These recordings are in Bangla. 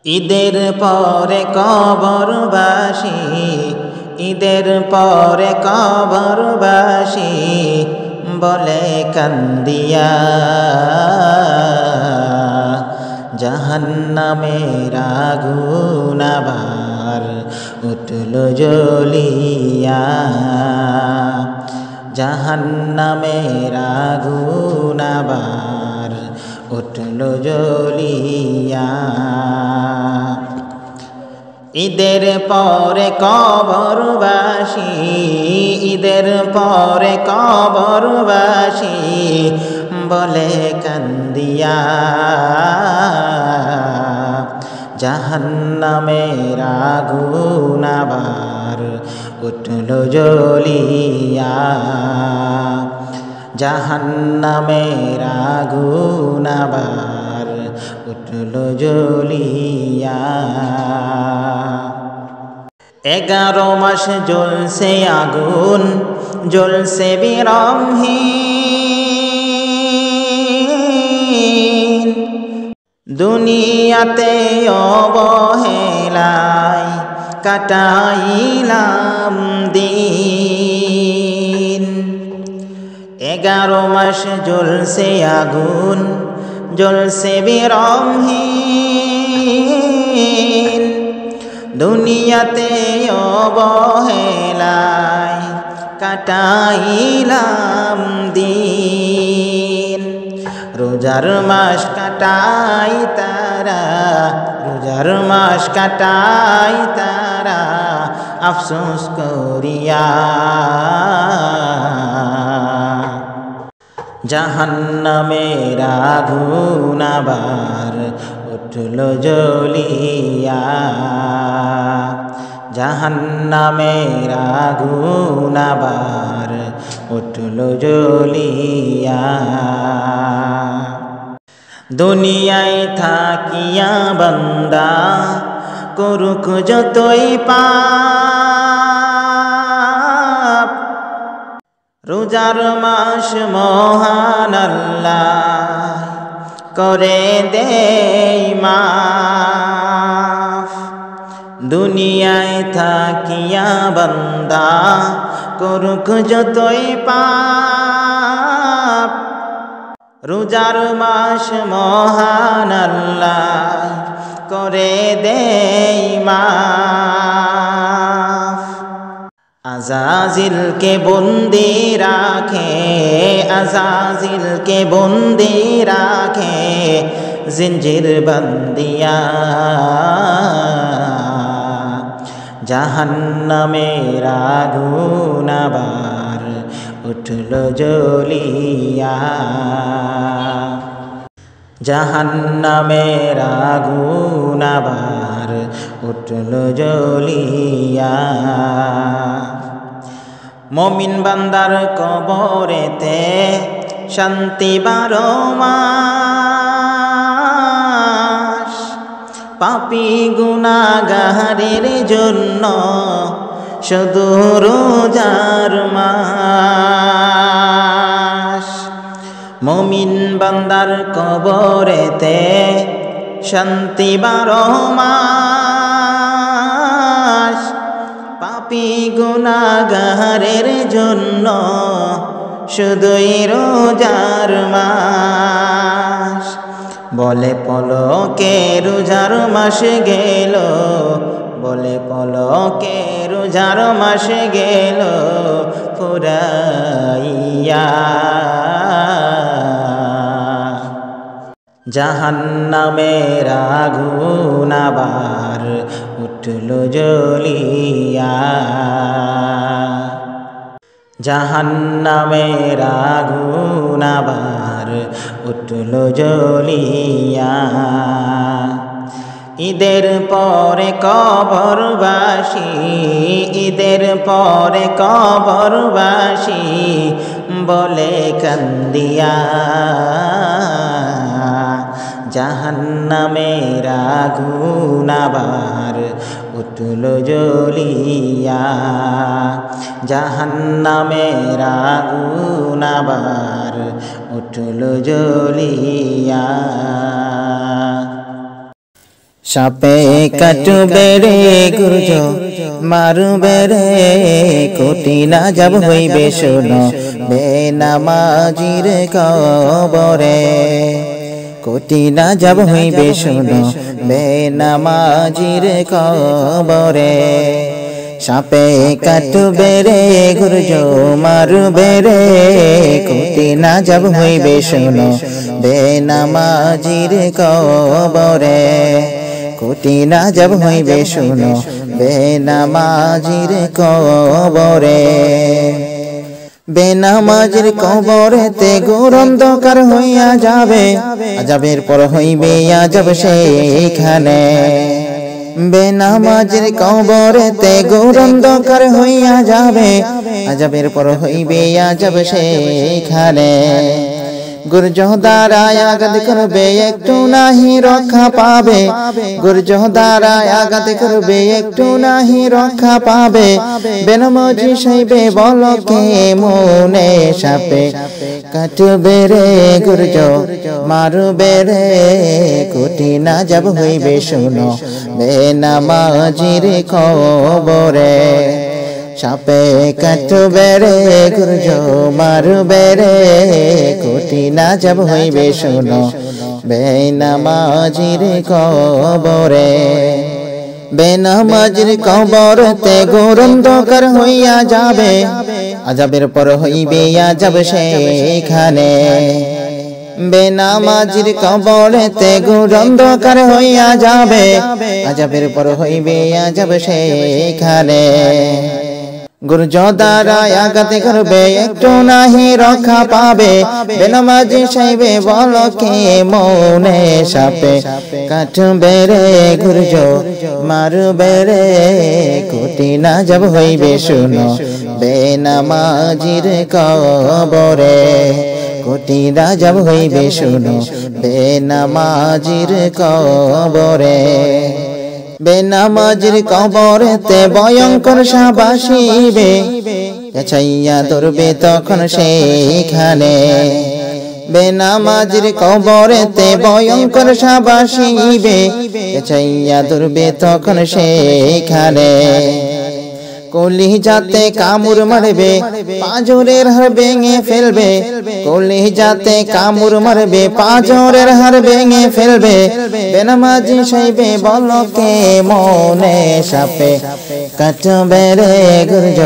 ঈদের পরে কবরবাসী, ঈদের পরে কবরবাসী বলে কান্দিয়া, জাহান্নামের আগুন আবার উঠল জ্বলিয়া, জাহান্নামের আগুন আবার উঠল জ্বলিয়া। ঈদের পরে কবরবাসী, ঈদের পরে কবরবাসী বলে কান্দিয়া, জাহান্নামের আগুন আবার উঠল জ্বলিয়া, জাহান্নামের আগুন আবার উঠল জ্বলিয়া। 11 মাস জ্বলছে আগুন, জ্বলছে বিরামহীন, দুনিয়াতে অবহেলায় কাটাইলাম দিন। 11 মাস জ্বলছে আগুন, জ্বলছে বিরামহীন, দুনিয়াতে অবহেলায় কাটাইলাম দিন। রোজার মাস কাটাই তারা, রোজার মাস কাটাই তারা আফসোস করিয়া, জাহান্নামের আগুন আবার উঠল জ্বলিয়া, জাহান্নামের আগুন আবার উঠল জ্বলিয়া। দুনিয়ায় থাকিয়া বান্দা করুক যতই পাপ, রোজার মাস মহান আল্লাহ করে দেই মাফ। দুনিয়ায় থাকিয়া বান্দা করুক যতই পাপ, রোজার মাস মহান আল্লাহ করে দেই মাফ। আজাজিলকে বন্দি রাখে, আজাজিলকে বন্দি রাখে জিঞ্জির বান্দিয়া, জাহান্নামের আগুন আবার উঠল জ্বলিয়া, জাহান্নামের আগুন আবার উঠল জ্বলিয়া। মুমিন বান্দার কবরেতে শান্তি 12 মাস, পাপী গুনাহগারের জন্য শুধু রোজার মাস। মুমিন বান্দার কবরেতে শান্তি 12 মাস, পাপী গুনাহগারের জন্য শুধুই রোজার মাস। বলে পলকে রোজার মাস গেল, বলে পলকে রোজার মাস গেল ফুরাইয়া, জাহান্নামের আগুন আবার উঠল জ্বলিয়া, জাহান্নামের আগুন আবার উঠল জ্বলিয়া। ঈদের পরে কবরবাসী, ঈদের পরে কবরবাসী বলে কান্দিয়া, জাহান্নামের আগুন আবার উঠল জ্বলিয়া, জাহান্নামের আগুন আবার উঠল জ্বলিয়া। সাপে কাটবে রে গুর্জ মারবে রে কোটি না যাব হইবে শোনো বেনামাজির কবরে কোটি না যাব হইবে শোনো বেনামাজির কবরে সাপে কাটবে রে গুর্জ মারবে রে কোটি না যাব হইবে শোনো বেনামাজির কবরে কোটি না যাব হইবে শোনো বেনামাজির কবরে বেনামাজির কবরেতে ঘোর অন্ধকার হইয়া যাবে আযাবের পর হইবে আযাব সেইখানে বেনামাজির কবরেতে ঘোর অন্ধকার হইয়া যাবে আযাবের পর হইবে আযাব সেইখানে গুর্জ দ্বারায় আঘাত করবে একটু নাহি রক্ষা পাবে গুর্জ দ্বারায় আঘাত করবে একটু নাহি রক্ষা পাবে বেনামাজি সইবে বলো কে মনে সাপে কাটবে রে গুর্জ মারবে রে কোটি না যাব হইবে শোনো বেনামাজির কবরে সাপে কাটবে রে গুর্জ মারবে রে কোটি না যাব হইবে শোনো বেনামাজির কবরে বেনামাজির কবরতে ঘোর অন্ধকার হইয়া যাবে আযাবের পর হইবে আযাব সেইখানে বেনামাজির কবরেতে ঘোর অন্ধকার হইয়া যাবে আযাবের পর হইবে আযাব সেইখানে গুর্জ দ্বারায় আঘাত করবে একটু নাহি রক্ষা পাবে বেনামাজি সইবে বলো কে মনে সাপে কাটবে রে গুর্জ মারবে রে কোটি না যাব হইবে শোনো বেনামাজির কবরে কোটি না যাব হইবে শোনো বেনামাজির কবরে বেনামাজির কবরেতে ভয়ঙ্কর সাপ আসিবে পেছাইয়া ধরবে তখন সেইখানে বেনামাজির কবরেতে ভয়ঙ্কর সাপ আসিবে পেছাইয়া ধরবে তখন সেইখানে কলিজাতে কামড় মারবে পাঁজরের হাড় ভেঙে ফেলবে কলিজাতে কামড় মারবে পাঁজরের হাড় ভেঙে ফেলবে বেনামাজি সইবে বলো কে মনে সাপে কাটবে রে গুর্জ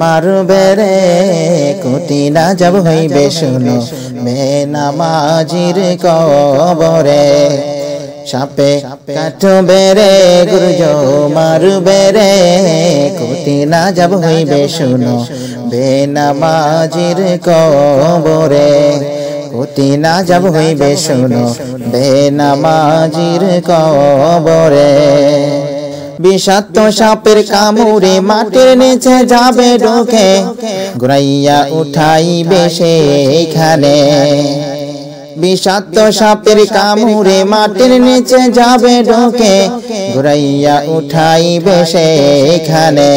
মারবে রে কোটি না যাব হইবে শোনো বেনামাজির কবরে সাপে কাটবে রে গুর্জ মারবে রে কোটি না যাব হইবে শোনো বেনামাজির কবরে কোটি না যাব হইবে শোনো বেনামাজির কবরে বিষাক্ত সাপের কামড়ে মাটির নিচে যাবে ঢোকে ঘুরাইয়া উঠাইবে সেইখানে বিষাক্ত সাপের কামড়ে মাটির নিচে যাবে ঢোকে ঘুরাইয়া উঠাইবে সেইখানে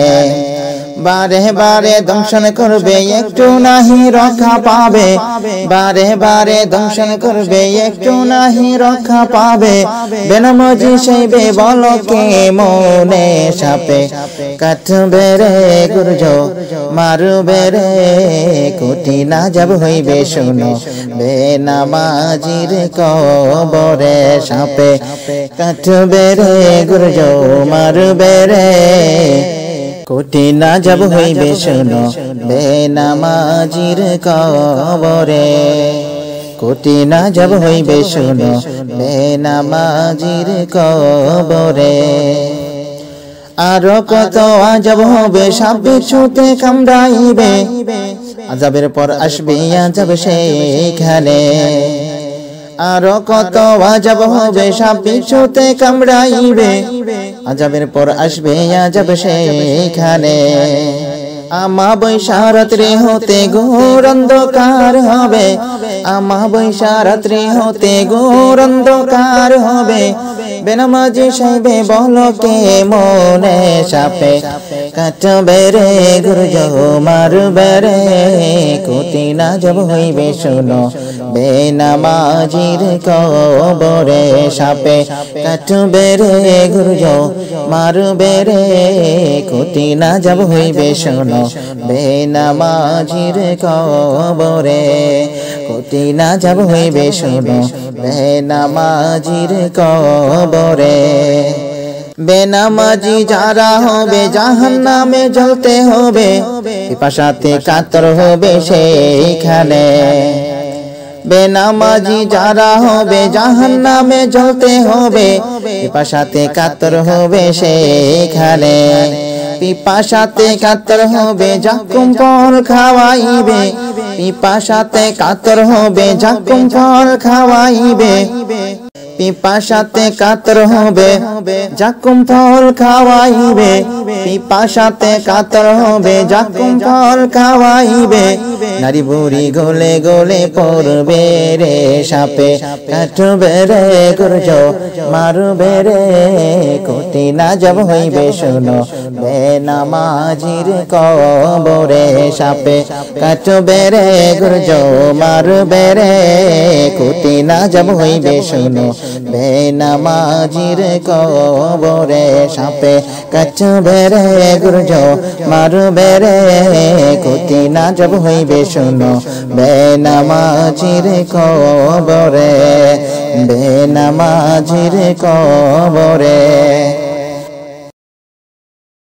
বারে বারে দংশন করবে একটু নাহি রক্ষা পাবে বারে বারে দংশন করবে একটু নাহি রক্ষা পাবে বেনামাজি সইবে বলো কে মনে সাপে কাটবে রে গুর্জ মারবে রে কোটি না যাব হইবে শোনো বেনামাজির কবরে সাপে কাটবে রে গুর্জ মারবে রে কোটি না যাব হইবে শোনো বেনামাজির কবরে কোটি না যাব হইবে শোনো বেনামাজির কবরে আরো কত আযাব হবে সাপ বিচ্ছুতে কামড়াইবে আযাবের পর আসবে আযাব সেইখানে আরো কত আযাব হবে সাপ বিচ্ছুতে কামড়াইবে আযাবের পর আসবে আযাব সেইখানে আমাবস্যা রাত্রি হতে ঘোর অন্ধকার হবে আমাবস্যা রাত্রি হতে ঘোর অন্ধকার হবে বেনামাজি সাহেবে বলো কে মনে সাপে কাটবে রে গুরুজ মারবে রে কোটি না যাব হইবে শোনো বেনামাজির কবরে সাপে কাটবে রে গুরুজ মারবে রে কোটি না যাব হইবে শোনো বেনামাজির কবরে কোটি না যাব হইবে শোনো বেনামাজির কবরে বেনামাজি যারা হবে জাহান্নামে জ্বলতে হবে পিপাসাতে কাতর হবে সেইখানে বেনামাজি যারা হবে জাহান্নামে জ্বলতে হবে পিপাসাতে কাতর হবে সেইখানে পিপাসাতে কাতর হবে জাকুম ফল খাওয়াইবে পিপাসাতে কাতর হবে জাকুম ফল খাওয়াইবে পিপাসাতে কাতর হবে জাকুম ফল খাওয়াইবে পিপাসাতে কাতর হবে জাকুম ফল খাওয়াইবে নারী বুড়ি গলে গলে পড়বে রে সাপে কাটবে রে গুরুজ মারবে রে কোটি না যাব হইবে শোনো বেনামাজির কবরে সাপে কাটবে রে গুরুজ মারবে রে কোটি না যাব হইবে শোনো বেনামাজির কবরে সাপে কাটবে রে গুরুজ মারবে রে কোটি না যাব হইবে শোনো বেনামাজির কবরে বেনামাজির কবরে।